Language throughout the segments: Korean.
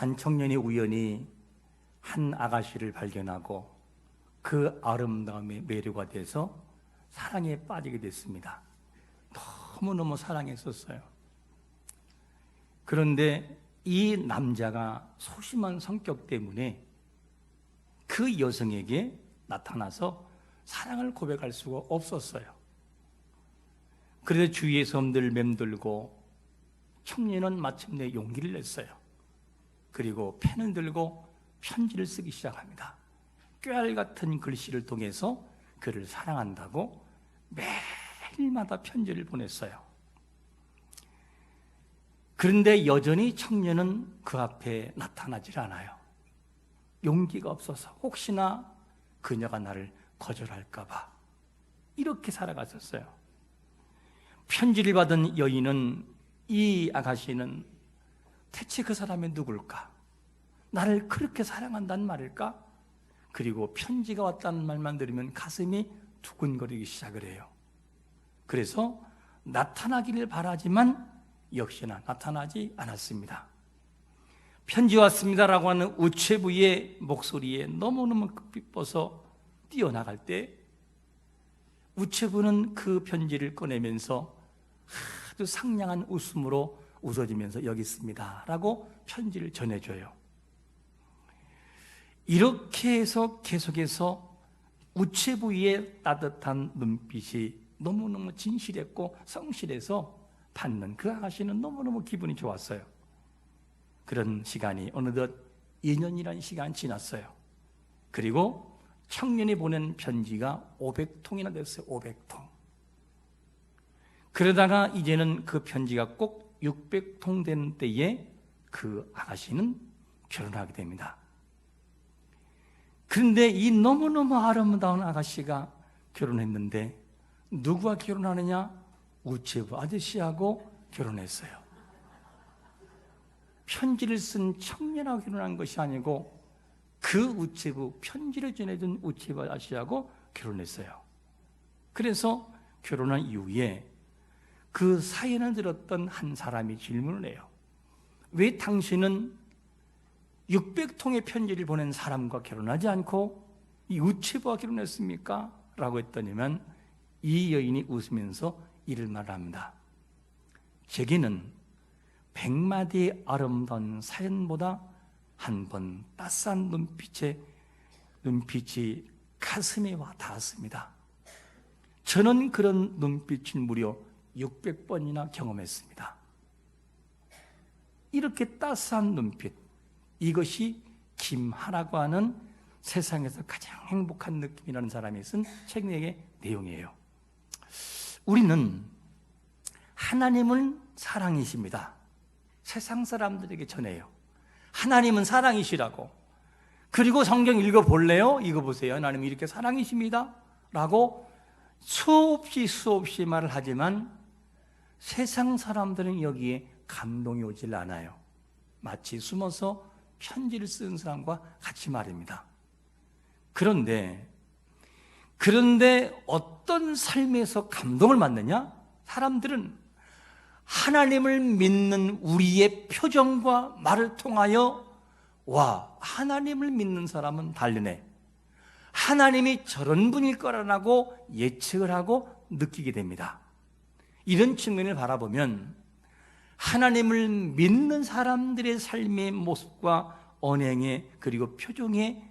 한 청년이 우연히 한 아가씨를 발견하고 그 아름다움에 매료가 돼서 사랑에 빠지게 됐습니다. 너무너무 사랑했었어요. 그런데 이 남자가 소심한 성격 때문에 그 여성에게 나타나서 사랑을 고백할 수가 없었어요. 그래서 주위에서 늘 맴돌고 청년은 마침내 용기를 냈어요. 그리고 펜을 들고 편지를 쓰기 시작합니다. 꾀알 같은 글씨를 통해서 그를 사랑한다고 매일마다 편지를 보냈어요. 그런데 여전히 청년은 그 앞에 나타나질 않아요. 용기가 없어서 혹시나 그녀가 나를 거절할까 봐 이렇게 살아갔었어요. 편지를 받은 여인은, 이 아가씨는 대체 그 사람이 누굴까? 나를 그렇게 사랑한다는 말일까? 그리고 편지가 왔다는 말만 들으면 가슴이 두근거리기 시작을 해요. 그래서 나타나기를 바라지만 역시나 나타나지 않았습니다. 편지 왔습니다라고 하는 우체부의 목소리에 너무너무 기뻐서 뛰어나갈 때 우체부는 그 편지를 꺼내면서 아주 상냥한 웃음으로 웃어주면서 여기 있습니다 라고 편지를 전해줘요. 이렇게 해서 계속해서 우체부의 따뜻한 눈빛이 너무너무 진실했고 성실해서 받는 그 아가씨는 너무너무 기분이 좋았어요. 그런 시간이 어느덧 2년이라는 시간이 지났어요. 그리고 청년이 보낸 편지가 500통이나 됐어요. 500통. 그러다가 이제는 그 편지가 꼭 600통 되는 때에 그 아가씨는 결혼하게 됩니다. 그런데 이 너무너무 아름다운 아가씨가 결혼했는데 누구와 결혼하느냐? 우체부 아저씨하고 결혼했어요. 편지를 쓴 청년하고 결혼한 것이 아니고 그 우체부, 편지를 전해준 우체부 아저씨하고 결혼했어요. 그래서 결혼한 이후에 그 사연을 들었던 한 사람이 질문을 해요. 왜 당신은 600통의 편지를 보낸 사람과 결혼하지 않고 이 우체부와 결혼했습니까? 라고 했더니만 이 여인이 웃으면서 이를 말합니다. 제게는 100마디의 아름다운 사연보다 한 번 따스한 눈빛이 가슴에 와 닿았습니다. 저는 그런 눈빛을 무려 600번이나 경험했습니다. 이렇게 따스한 눈빛, 이것이 김하라고 하는 세상에서 가장 행복한 느낌이라는 사람이 쓴 책의 내용이에요. 우리는 하나님은 사랑이십니다. 세상 사람들에게 전해요. 하나님은 사랑이시라고. 그리고 성경 읽어볼래요? 읽어보세요. 하나님은 이렇게 사랑이십니다 라고 수없이 말을 하지만 세상 사람들은 여기에 감동이 오질 않아요. 마치 숨어서 편지를 쓰는 사람과 같이 말입니다. 그런데 어떤 삶에서 감동을 받느냐? 사람들은 하나님을 믿는 우리의 표정과 말을 통하여 와, 하나님을 믿는 사람은 다르네, 하나님이 저런 분일 거라고 예측을 하고 느끼게 됩니다. 이런 측면을 바라보면 하나님을 믿는 사람들의 삶의 모습과 언행에 그리고 표정에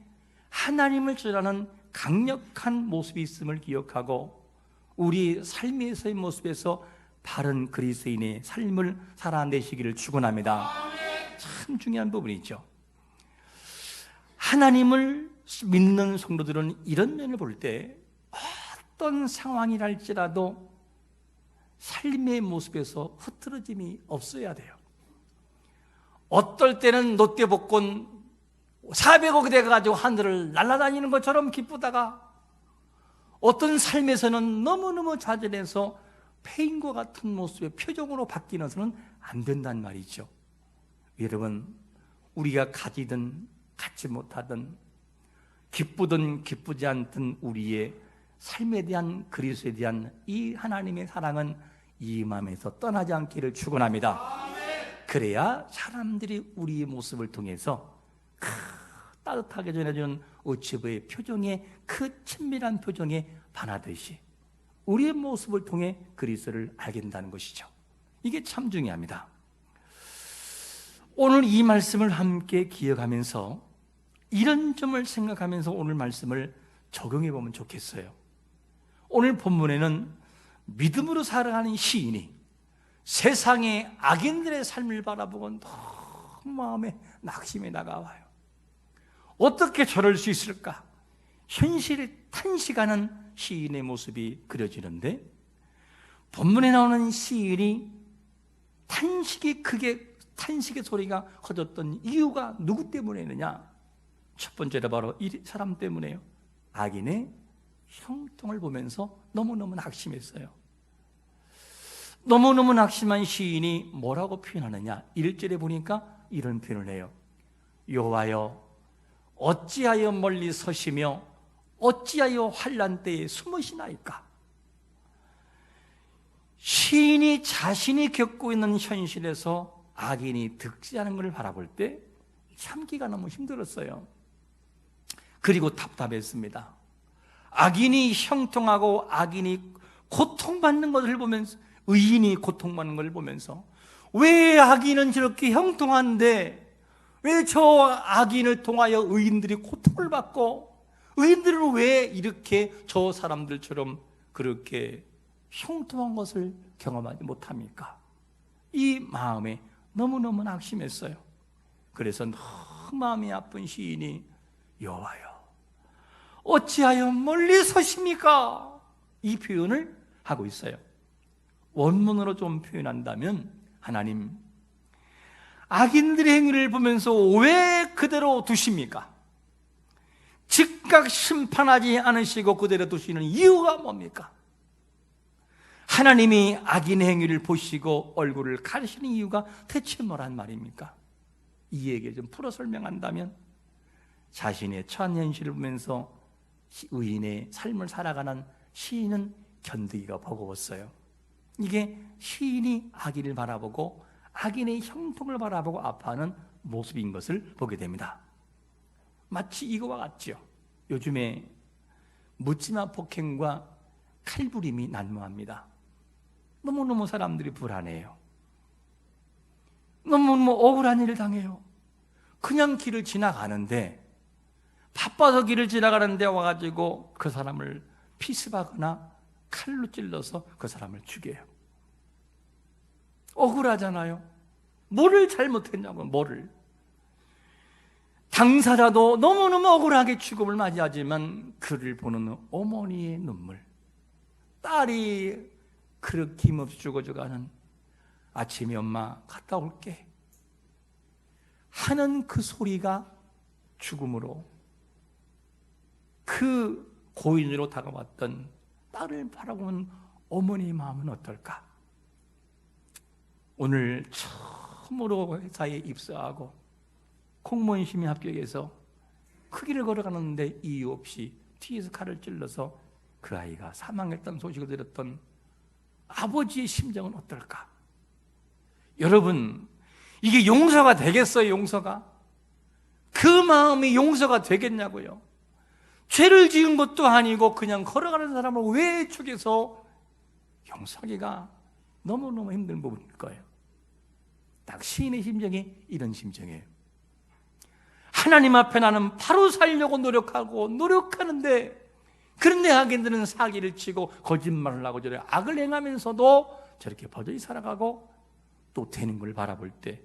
하나님을 전하는 강력한 모습이 있음을 기억하고 우리 삶에서의 모습에서 바른 그리스도인의 삶을 살아내시기를 축원합니다. 참 중요한 부분이죠. 하나님을 믿는 성도들은 이런 면을 볼 때 어떤 상황이랄지라도 삶의 모습에서 흐트러짐이 없어야 돼요. 어떨 때는 롯데복권 400억이 돼가지고 하늘을 날아다니는 것처럼 기쁘다가 어떤 삶에서는 너무너무 좌절해서 폐인과 같은 모습의 표정으로 바뀌어서는 안 된단 말이죠. 여러분, 우리가 가지든 갖지 못하든 기쁘든 기쁘지 않든 우리의 삶에 대한 그리스도에 대한 이 하나님의 사랑은 이 마음에서 떠나지 않기를 축원합니다. 그래야 사람들이 우리의 모습을 통해서 따뜻하게 전해주는 우체부의 표정에, 그 친밀한 표정에 반하듯이 우리의 모습을 통해 그리스도를 알게 된다는 것이죠. 이게 참 중요합니다. 오늘 이 말씀을 함께 기억하면서 이런 점을 생각하면서 오늘 말씀을 적용해 보면 좋겠어요. 오늘 본문에는 믿음으로 살아가는 시인이 세상의 악인들의 삶을 바라보고 너무 마음에 낙심이 다가와요. 어떻게 저럴 수 있을까? 현실에 탄식하는 시인의 모습이 그려지는데, 본문에 나오는 시인이 탄식의 소리가 커졌던 이유가 누구 때문이느냐? 첫 번째로 바로 이 사람 때문에요. 악인의 형통을 보면서 너무너무 낙심했어요. 너무너무 낙심한 시인이 뭐라고 표현하느냐? 1절에 보니까 이런 표현을 해요. 여호와여, 어찌하여 멀리 서시며 어찌하여 환난 때에 숨으시나이까? 시인이 자신이 겪고 있는 현실에서 악인이 득세하는 것을 바라볼 때 참기가 너무 힘들었어요. 그리고 답답했습니다. 악인이 형통하고 악인이 고통받는 것을 보면서, 의인이 고통받는 것을 보면서, 왜 악인은 저렇게 형통한데 왜 저 악인을 통하여 의인들이 고통을 받고, 의인들은 왜 이렇게 저 사람들처럼 그렇게 형통한 것을 경험하지 못합니까? 이 마음에 너무너무 낙심했어요. 그래서 너무 마음이 아픈 시인이 여호와여, 어찌하여 멀리 서십니까? 이 표현을 하고 있어요. 원문으로 좀 표현한다면, 하나님, 악인들의 행위를 보면서 왜 그대로 두십니까? 즉각 심판하지 않으시고 그대로 두시는 이유가 뭡니까? 하나님이 악인의 행위를 보시고 얼굴을 가리시는 이유가 대체 뭐란 말입니까? 이 얘기 좀 풀어 설명한다면, 자신의 처한 현실을 보면서 의인의 삶을 살아가는 시인은 견디기가 버거웠어요. 이게 시인이 악인을 바라보고 악인의 형통을 바라보고 아파하는 모습인 것을 보게 됩니다. 마치 이거와 같죠. 요즘에 묻지마 폭행과 칼부림이 난무합니다. 너무너무 사람들이 불안해요. 너무너무 억울한 일을 당해요. 그냥 길을 지나가는데, 바빠서 길을 지나가는데 와가지고 그 사람을 피습하거나 칼로 찔러서 그 사람을 죽여요. 억울하잖아요. 뭐를 잘못했냐고, 뭐를. 당사자도 너무너무 억울하게 죽음을 맞이하지만 그를 보는 어머니의 눈물, 딸이 그렇게 힘없이 죽어져가는, 아침에 엄마 갔다 올게 하는 그 소리가 죽음으로, 그 고인으로 다가왔던 딸을 바라보는 어머니의 마음은 어떨까? 오늘 처음으로 회사에 입사하고 공무원 시험 합격해서 그 길을 걸어가는데 이유 없이 뒤에서 칼을 찔러서 그 아이가 사망했다는 소식을 들었던 아버지의 심정은 어떨까? 여러분, 이게 용서가 되겠어요? 용서가? 그 마음이 용서가 되겠냐고요? 죄를 지은 것도 아니고 그냥 걸어가는 사람을 왜 죽여서 용서하기가 너무너무 힘든 부분일 거예요. 딱 시인의 심정이 이런 심정이에요. 하나님 앞에 나는 바로 살려고 노력하는데, 그런데 악인들은 사기를 치고 거짓말을 하고 저래 악을 행하면서도 저렇게 버젓이 살아가고 또 되는 걸 바라볼 때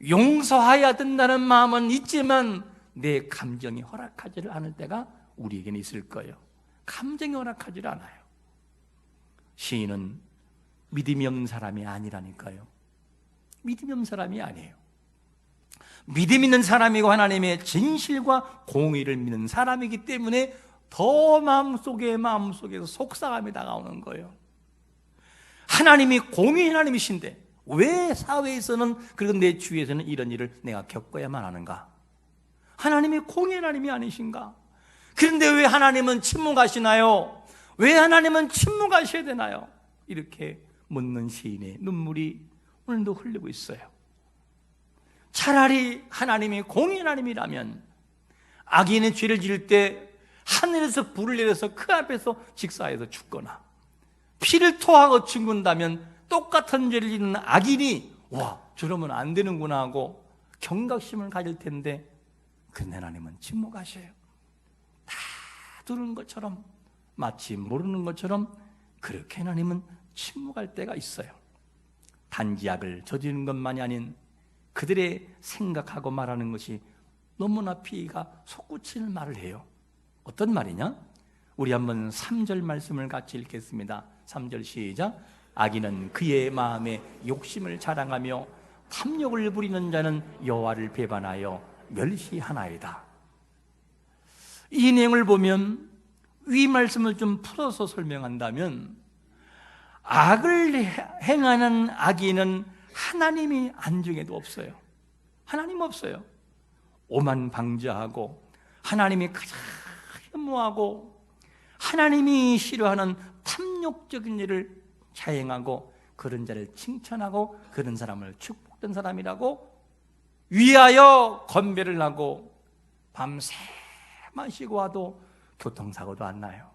용서해야 된다는 마음은 있지만 내 감정이 허락하지를 않을 때가 우리에게는 있을 거예요. 감정이 허락하지를 않아요. 시인은 믿음이 없는 사람이 아니라니까요. 믿음이 없는 사람이 아니에요. 믿음 있는 사람이고 하나님의 진실과 공의를 믿는 사람이기 때문에 더 마음속에서 속상함이 다가오는 거예요. 하나님이 공의의 하나님이신데 왜 사회에서는, 그리고 내 주위에서는 이런 일을 내가 겪어야만 하는가? 하나님이 공의의 하나님이 아니신가? 그런데 왜 하나님은 침묵하시나요? 왜 하나님은 침묵하셔야 되나요? 이렇게 묻는 시인의 눈물이 오늘도 흘리고 있어요. 차라리 하나님이 공의 하나님이라면 악인의 죄를 지을 때 하늘에서 불을 내려서 그 앞에서 직사해서 죽거나 피를 토하고 죽는다면 똑같은 죄를 짓는 악인이 와, 저러면 안 되는구나 하고 경각심을 가질 텐데, 근데 하나님은 침묵하셔요. 다 들은 것처럼, 마치 모르는 것처럼 그렇게 하나님은 침묵할 때가 있어요. 단지 악을 저지르는 것만이 아닌 그들의 생각하고 말하는 것이 너무나 피가 솟구치는 말을 해요. 어떤 말이냐? 우리 한번 3절 말씀을 같이 읽겠습니다. 3절 시작. 악인은 그의 마음에 욕심을 자랑하며 탐욕을 부리는 자는 여호와를 배반하여 멸시하나이다. 이 내용을 보면 위 말씀을 좀 풀어서 설명한다면, 악을 행하는 악인은 하나님이 안중에도 없어요. 하나님 없어요. 오만 방자하고 하나님이 가장 혐오하고 하나님이 싫어하는 탐욕적인 일을 자행하고 그런 자를 칭찬하고 그런 사람을 축복된 사람이라고 위하여 건배를 하고 밤새 마시고 와도 교통사고도 안 나요.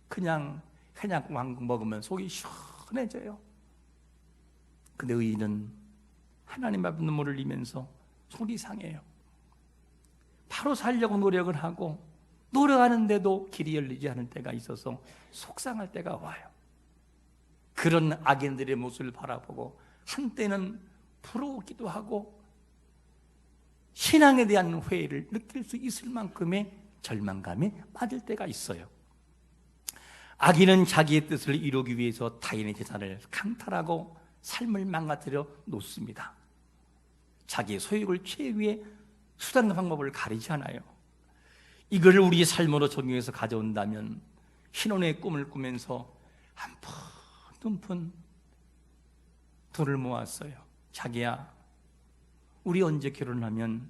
그냥 왕 먹으면 속이 시원해져요. 근데 의인은 하나님 앞에 눈물을 흘리면서 속이 상해요. 바로 살려고 노력을 하고 노력하는데도 길이 열리지 않을 때가 있어서 속상할 때가 와요. 그런 악인들의 모습을 바라보고 한때는 부러우기도 하고 신앙에 대한 회의를 느낄 수 있을 만큼의 절망감에 빠질 때가 있어요. 악인은 자기의 뜻을 이루기 위해서 타인의 재산을 강탈하고 삶을 망가뜨려 놓습니다. 자기의 소욕을 최후의 수단과 방법을 가리지 않아요. 이걸 우리의 삶으로 적용해서 가져온다면 신혼의 꿈을 꾸면서 한 푼 돈을 모았어요. 자기야, 우리 언제 결혼하면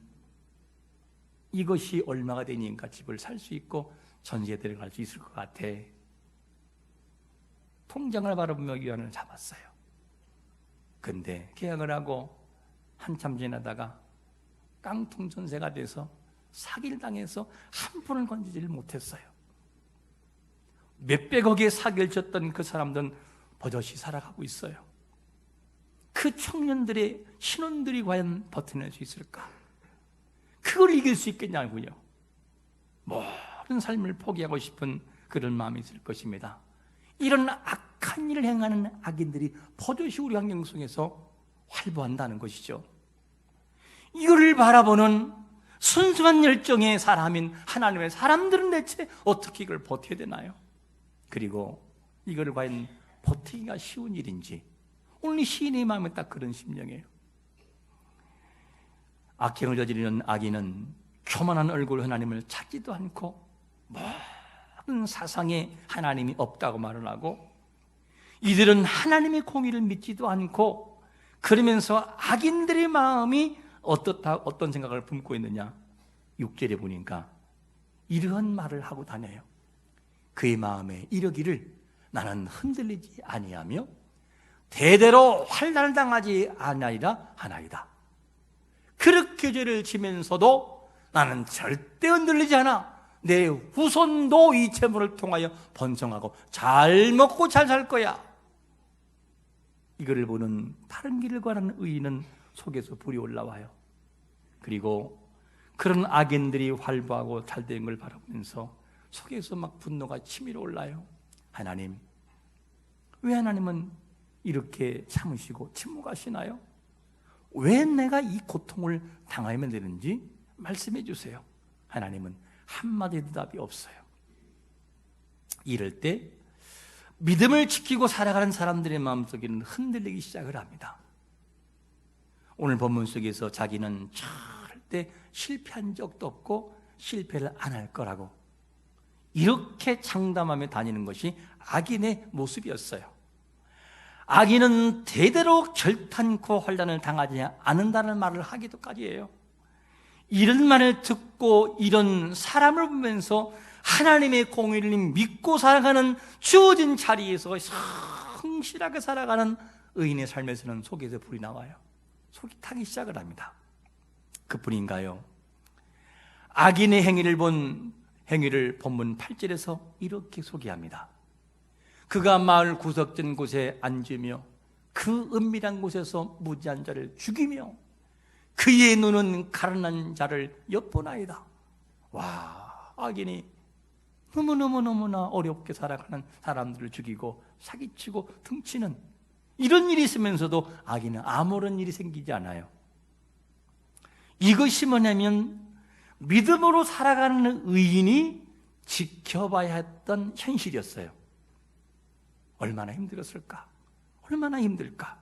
이것이 얼마가 되니까 집을 살 수 있고 전세에 들어갈 수 있을 것 같아. 통장을 바라보며 위안을 잡았어요. 근데 계약을 하고 한참 지나다가 깡통 전세가 돼서 사기를 당해서 한 푼을 건지지를 못했어요. 몇백억의 사기를 쳤던 그 사람들은 버젓이 살아가고 있어요. 그 청년들의 신혼들이 과연 버텨낼 수 있을까? 그걸 이길 수 있겠냐고요. 모든 삶을 포기하고 싶은 그런 마음이 있을 것입니다. 이런 악한 일을 행하는 악인들이 버젓이 우리 환경 속에서 활보한다는 것이죠. 이거를 바라보는 순수한 열정의 사람인 하나님의 사람들은 대체 어떻게 이걸 버텨야 되나요? 그리고 이거를 과연 버티기가 쉬운 일인지, 오늘 시인의 마음에 딱 그런 심정이에요. 악행을 저지르는 악인은 교만한 얼굴 하나님을 찾지도 않고 모든 사상에 하나님이 없다고 말을 하고, 이들은 하나님의 공의를 믿지도 않고, 그러면서 악인들의 마음이 어떤 생각을 품고 있느냐? 6절에 보니까 이러한 말을 하고 다녀요. 그의 마음에 이러기를 나는 흔들리지 아니하며 대대로 환난을 당하지 아니하리라 하나이다. 그렇게 죄를 지면서도 나는 절대 흔들리지 않아. 내 후손도 이 재물을 통하여 번성하고 잘 먹고 잘 살 거야. 이거를 보는 다른 길을 가는 의인은 속에서 불이 올라와요. 그리고 그런 악인들이 활보하고 잘된 걸 바라보면서 속에서 막 분노가 치밀어 올라요. 하나님, 왜 하나님은 이렇게 참으시고 침묵하시나요? 왜 내가 이 고통을 당하면 되는지 말씀해 주세요. 하나님은 한마디 대답이 없어요. 이럴 때 믿음을 지키고 살아가는 사람들의 마음속에는 흔들리기 시작을 합니다. 오늘 본문 속에서 자기는 절대 실패한 적도 없고 실패를 안 할 거라고 이렇게 장담하며 다니는 것이 악인의 모습이었어요. 악인은 대대로 결탄코 환난을 당하지 않는다는 말을 하기도까지 해요. 이런 말을 듣고 이런 사람을 보면서 하나님의 공의를 믿고 살아가는 주어진 자리에서 성실하게 살아가는 의인의 삶에서는 속에서 불이 나와요. 속이 타기 시작을 합니다. 그뿐인가요? 악인의 행위를 본문 8절에서 이렇게 소개합니다. 그가 마을 구석진 곳에 앉으며 그 은밀한 곳에서 무지한 자를 죽이며 그의 눈은 가련한 자를 엿보나이다. 와, 악인이 너무나 어렵게 살아가는 사람들을 죽이고 사기치고 등치는 이런 일이 있으면서도 악인은 아무런 일이 생기지 않아요. 이것이 뭐냐면 믿음으로 살아가는 의인이 지켜봐야 했던 현실이었어요. 얼마나 힘들었을까? 얼마나 힘들까?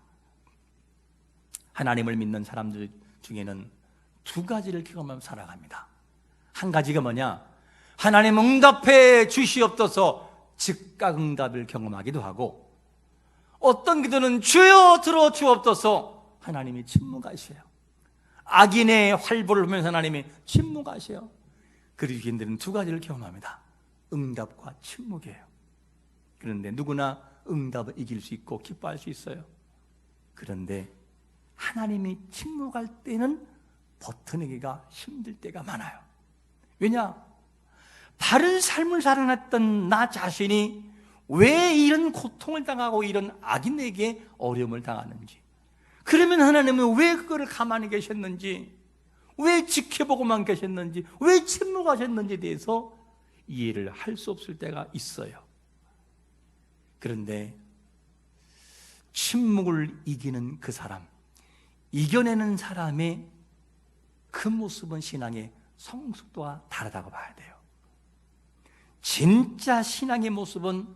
하나님을 믿는 사람들 중에는 두 가지를 경험하며 살아갑니다. 한 가지가 뭐냐? 하나님 응답해 주시옵소서 즉각 응답을 경험하기도 하고, 어떤 기도는 주여 들어 주옵소서 하나님이 침묵하셔요. 악인의 활보를 보면서 하나님이 침묵하셔요. 그리스도인들은 두 가지를 경험합니다. 응답과 침묵이에요. 그런데 누구나 응답을 이길 수 있고 기뻐할 수 있어요. 그런데 하나님이 침묵할 때는 버텨내기가 힘들 때가 많아요. 왜냐? 바른 삶을 살아났던 나 자신이 왜 이런 고통을 당하고 이런 악인에게 어려움을 당하는지, 그러면 하나님은 왜 그거를 가만히 계셨는지, 왜 지켜보고만 계셨는지, 왜 침묵하셨는지에 대해서 이해를 할 수 없을 때가 있어요. 그런데 침묵을 이기는 그 사람, 이겨내는 사람의 그 모습은 신앙의 성숙도와 다르다고 봐야 돼요. 진짜 신앙의 모습은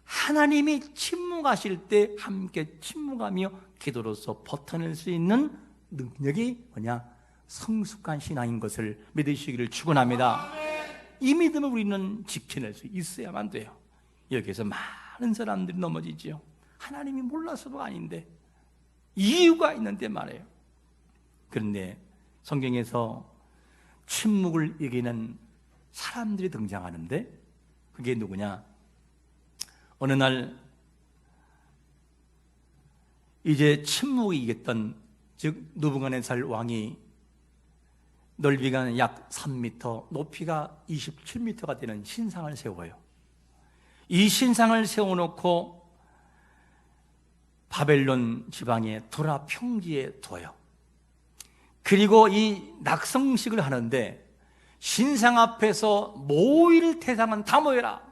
하나님이 침묵하실 때 함께 침묵하며 기도로서 버텨낼 수 있는 능력이 뭐냐? 성숙한 신앙인 것을 믿으시기를 축원합니다. 이 믿음을 우리는 지켜낼 수 있어야만 돼요. 여기에서 많은 사람들이 넘어지죠. 하나님이 몰라서도 아닌데 이유가 있는데 말이에요. 그런데 성경에서 침묵을 이기는 사람들이 등장하는데 그게 누구냐? 어느 날 이제 침묵을 이겼던, 즉 느부갓네살 왕이 넓이가 약 3m, 높이가 27m가 되는 신상을 세워요. 이 신상을 세워놓고 바벨론 지방의 도라 평지에 둬요. 그리고 이 낙성식을 하는데 신상 앞에서 모일 태상은 다 모여라.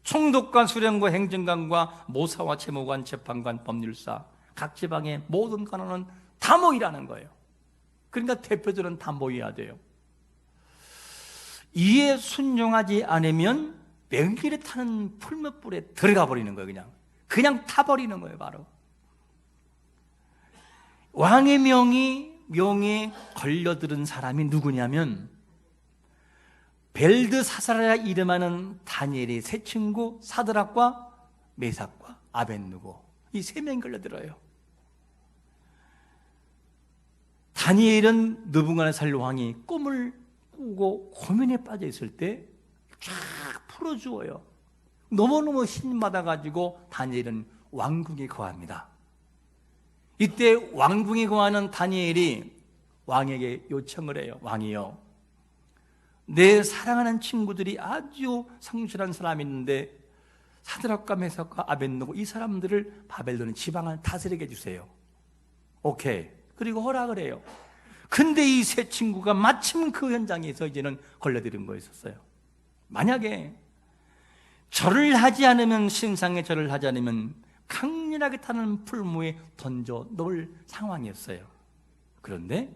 총독과 수령과 행정관과 모사와 채무관, 재판관, 법률사, 각 지방의 모든 관원은 다 모이라는 거예요. 그러니까 대표들은 다 모여야 돼요. 이에 순종하지 않으면 맹길에 타는 풀무불에 들어가 버리는 거예요. 그냥 타버리는 거예요. 바로 왕의 명에 걸려들은 사람이 누구냐면 벨드사사라 이름하는 다니엘의 세 친구 사드락과 메삭과 아벳느고, 이 세 명이 걸려들어요. 다니엘은 느부갓네살 왕이 꿈을 꾸고 고민에 빠져 있을 때 쫙 풀어주어요. 너무너무 신이 받아가지고 다니엘은 왕궁에 거합니다. 이때 왕궁에 거하는 다니엘이 왕에게 요청을 해요. 왕이요, 내 사랑하는 친구들이 아주 성실한 사람이 있는데 사드락과 메삭과 아벳느고 이 사람들을 바벨론 지방을 다스리게 해주세요. 오케이. 그리고 허락을 해요. 근데 이 세 친구가 마침 그 현장에서 이제는 걸려들은 거였었어요. 만약에 절을 하지 않으면, 신상에 절을 하지 않으면 강렬하게 타는 풀무에 던져 놓을 상황이었어요. 그런데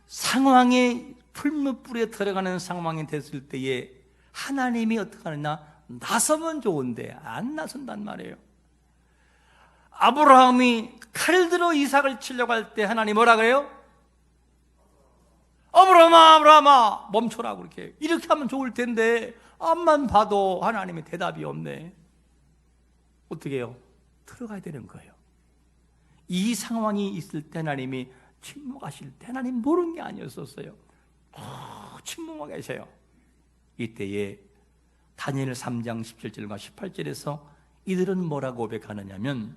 상황에 풀무불에 들어가는 상황이 됐을 때에 하나님이 어떻게 하느냐? 나서면 좋은데 안 나선단 말이에요. 아브라함이 칼 들어 이삭을 치려고 할 때 하나님 뭐라 그래요? 아브라함아 멈춰라. 이렇게 하면 좋을 텐데 앞만 봐도 하나님의 대답이 없네. 어떻게 해요? 들어가야 되는 거예요. 이 상황이 있을 때 하나님이 침묵하실 때 하나님 모르는 게 아니었었어요. 침묵하게 계세요. 이때에 다니엘 3장 17절과 18절에서 이들은 뭐라고 고백하느냐면,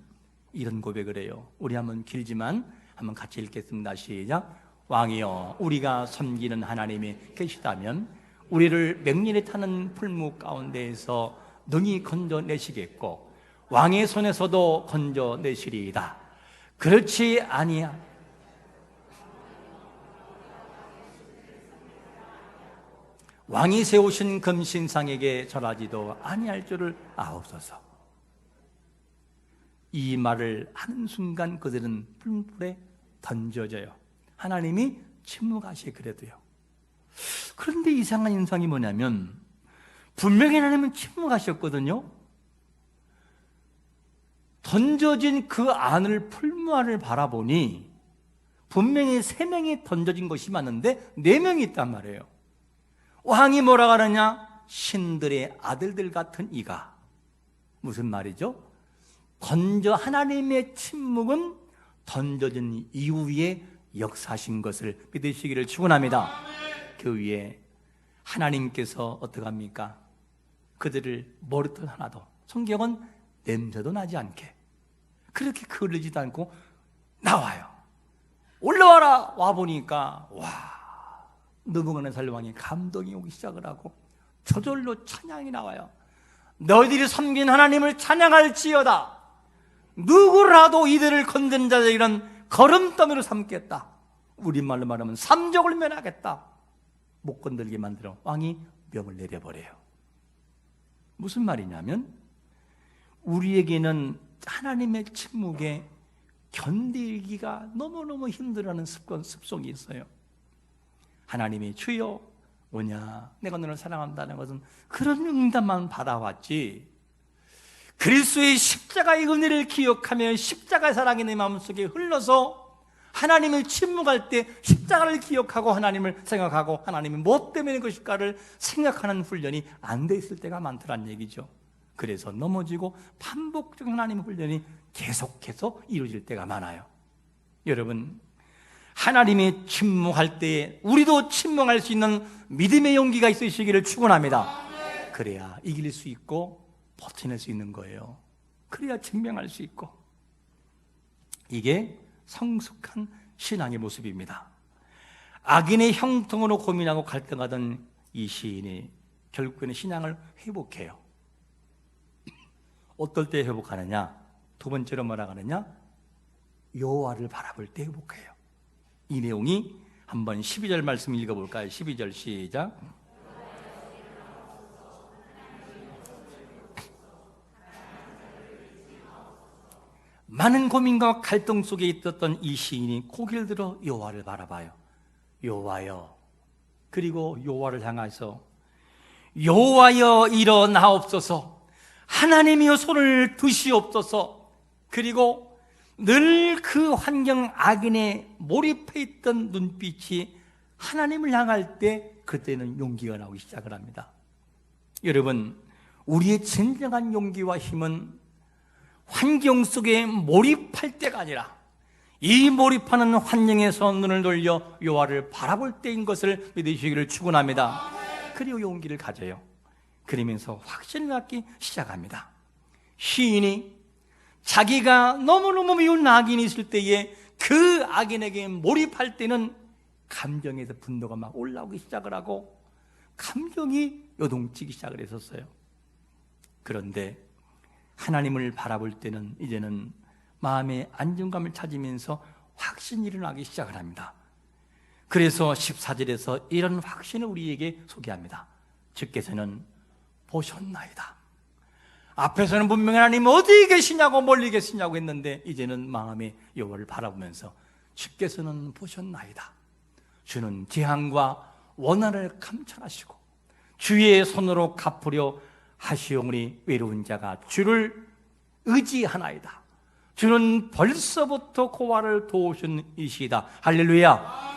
이런 고백을 해요. 우리 한번 길지만 한번 같이 읽겠습니다. 시작. 왕이여, 우리가 섬기는 하나님이 계시다면 우리를 맹렬히 타는 풀무 가운데에서 능히 건져내시겠고 왕의 손에서도 건져내시리이다. 그렇지 아니야. 왕이 세우신 금신상에게 절하지도 아니할 줄을 아옵소서. 이 말을 하는 순간 그들은 풀물에 던져져요. 하나님이 침묵하시 그래도요. 그런데 이상한 인상이 뭐냐면 분명히 하나님은 침묵하셨거든요. 던져진 그 안을 풀무안을 바라보니 분명히 3명이 던져진 것이 맞는데 4명이 있단 말이에요. 왕이 뭐라 하느냐? 신들의 아들들 같은 이가. 무슨 말이죠? 하나님의 침묵은 던져진 이후에 역사하신 것을 믿으시기를 축원합니다. 그 위에 하나님께서 어떡합니까? 그들을 머리털 하나도, 성경은 냄새도 나지 않게 그렇게 거르지도 않고 나와요. 올라와라. 와보니까 느부갓네살 왕이 감동이 오기 시작을 하고 저절로 찬양이 나와요. 너희들이 섬긴 하나님을 찬양할지어다. 누구라도 이들을 건든 자들 이런 걸음더미로 삼겠다. 우리말로 말하면 삼족을 면하겠다. 못 건들게 만들어 왕이 명을 내려버려요. 무슨 말이냐면 우리에게는 하나님의 침묵에 견디기가 너무너무 힘들어하는 습성이 있어요. 하나님이 주여 오냐, 내가 너를 사랑한다는 것은 그런 응답만 받아왔지, 그리스도의 십자가의 은혜를 기억하며 십자가의 사랑이 내 마음속에 흘러서 하나님을 침묵할 때 십자가를 기억하고 하나님을 생각하고 하나님이 뭐 때문에 그것일까를 생각하는 훈련이 안 돼 있을 때가 많더란 얘기죠. 그래서 넘어지고 반복적인 하나님의 훈련이 계속해서 이루어질 때가 많아요. 여러분, 하나님이 침묵할 때에 우리도 침묵할 수 있는 믿음의 용기가 있으시기를 축원합니다. 그래야 이길 수 있고 버텨낼 수 있는 거예요. 그래야 증명할 수 있고. 이게 성숙한 신앙의 모습입니다. 악인의 형통으로 고민하고 갈등하던 이 시인이 결국에는 신앙을 회복해요. 어떨 때 회복하느냐? 두 번째로 뭐라 하느냐? 여호와를 바라볼 때 회복해요. 이 내용이 한번 12절 말씀 읽어볼까요? 12절 시작. 많은 고민과 갈등 속에 있었던 이 시인이 고개를 들어 여호와를 바라봐요. 여호와여. 그리고 여호와를 향해서 여호와여 일어나옵소서, 하나님이여 손을 드시옵소서. 그리고 늘 그 환경 악인에 몰입해 있던 눈빛이 하나님을 향할 때 그때는 용기가 나오기 시작을 합니다. 여러분, 우리의 진정한 용기와 힘은 환경 속에 몰입할 때가 아니라 이 몰입하는 환경에서 눈을 돌려 여호와를 바라볼 때인 것을 믿으시기를 축원합니다. 그리고 용기를 가져요. 그러면서 확신을 갖기 시작합니다. 시인이 자기가 너무너무 미운 악인이 있을 때에 그 악인에게 몰입할 때는 감정에서 분노가 막 올라오기 시작을 하고 감정이 요동치기 시작을 했었어요. 그런데 하나님을 바라볼 때는 이제는 마음의 안정감을 찾으면서 확신이 일어나기 시작을 합니다. 그래서 14절에서 이런 확신을 우리에게 소개합니다. 주께서는 보셨나이다. 앞에서는 분명히 하나님 어디 계시냐고 멀리 계시냐고 했는데 이제는 마음의 여호와를 바라보면서 주께서는 보셨나이다. 주는 재앙과 원한을 감찰하시고 주의 손으로 갚으려 하시오니 외로운 자가 주를 의지하나이다. 주는 벌써부터 고아를 도우신 이시다. 할렐루야.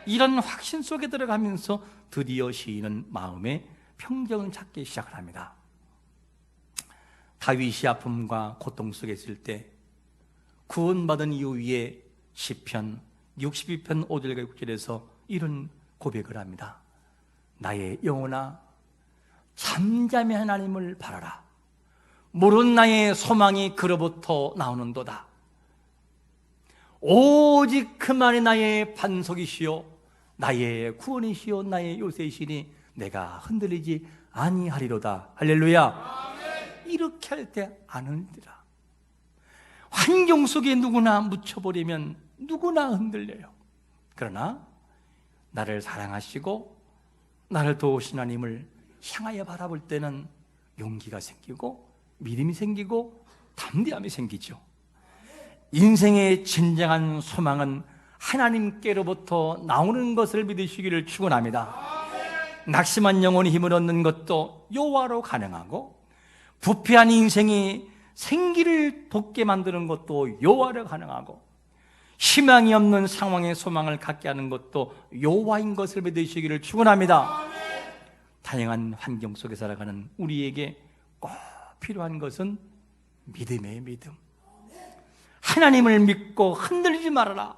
이런 확신 속에 들어가면서 드디어 시인은 마음의 평정을 찾기 시작을 합니다. 다윗이 아픔과 고통 속에 있을 때 구원받은 이후에 시편 62편 5절과 6절에서 이런 고백을 합니다. 나의 영혼아 잠잠히 하나님을 바라라. 모른 나의 소망이 그로부터 나오는도다. 오직 그만이 나의 반석이시요 나의 구원이시요 나의 요새시니 내가 흔들리지 아니하리로다. 할렐루야. 이렇게 할 때 안 흔들리라. 환경 속에 누구나 묻혀버리면 누구나 흔들려요. 그러나 나를 사랑하시고 나를 도우신 하나님을 향하여 바라볼 때는 용기가 생기고 믿음이 생기고 담대함이 생기죠. 인생의 진정한 소망은 하나님께로부터 나오는 것을 믿으시기를 축원합니다. 낙심한 영혼이 힘을 얻는 것도 여호와로 가능하고, 부패한 인생이 생기를 돋게 만드는 것도 여호와로 가능하고, 희망이 없는 상황에 소망을 갖게 하는 것도 여호와인 것을 믿으시기를 축원합니다. 다양한 환경 속에 살아가는 우리에게 꼭 필요한 것은 믿음의 믿음. 하나님을 믿고 흔들리지 말아라.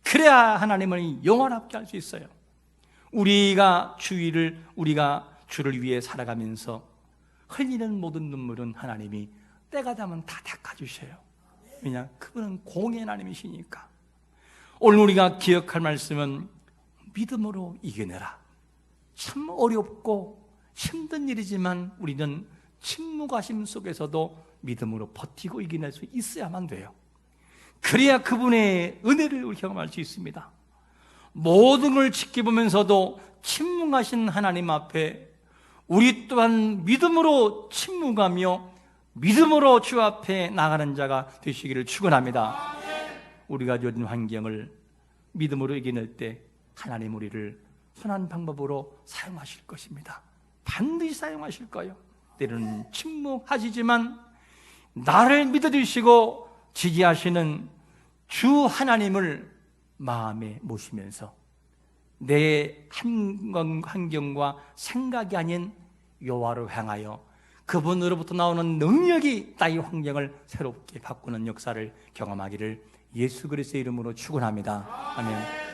그래야 하나님을 영원하게 할 수 있어요. 우리가 주를 위해 살아가면서 흘리는 모든 눈물은 하나님이 때가 되면 다 닦아주셔요. 왜냐? 그분은 공의 하나님이시니까. 오늘 우리가 기억할 말씀은 믿음으로 이겨내라. 참 어렵고 힘든 일이지만 우리는 침묵하심 속에서도 믿음으로 버티고 이겨낼 수 있어야만 돼요. 그래야 그분의 은혜를 우리 경험할 수 있습니다. 모든 걸 지켜보면서도 침묵하신 하나님 앞에 우리 또한 믿음으로 침묵하며 믿음으로 주 앞에 나가는 자가 되시기를 축원합니다. 우리가 주어진 환경을 믿음으로 이겨낼 때 하나님 우리를 선한 방법으로 사용하실 것입니다. 반드시 사용하실 거예요. 때로는 침묵하시지만 나를 믿어주시고 지지하시는 주 하나님을 마음에 모시면서 내 환경과 생각이 아닌 여호와를 향하여 그분으로부터 나오는 능력이 나의 환경을 새롭게 바꾸는 역사를 경험하기를 예수 그리스도의 이름으로 축원합니다. 아멘.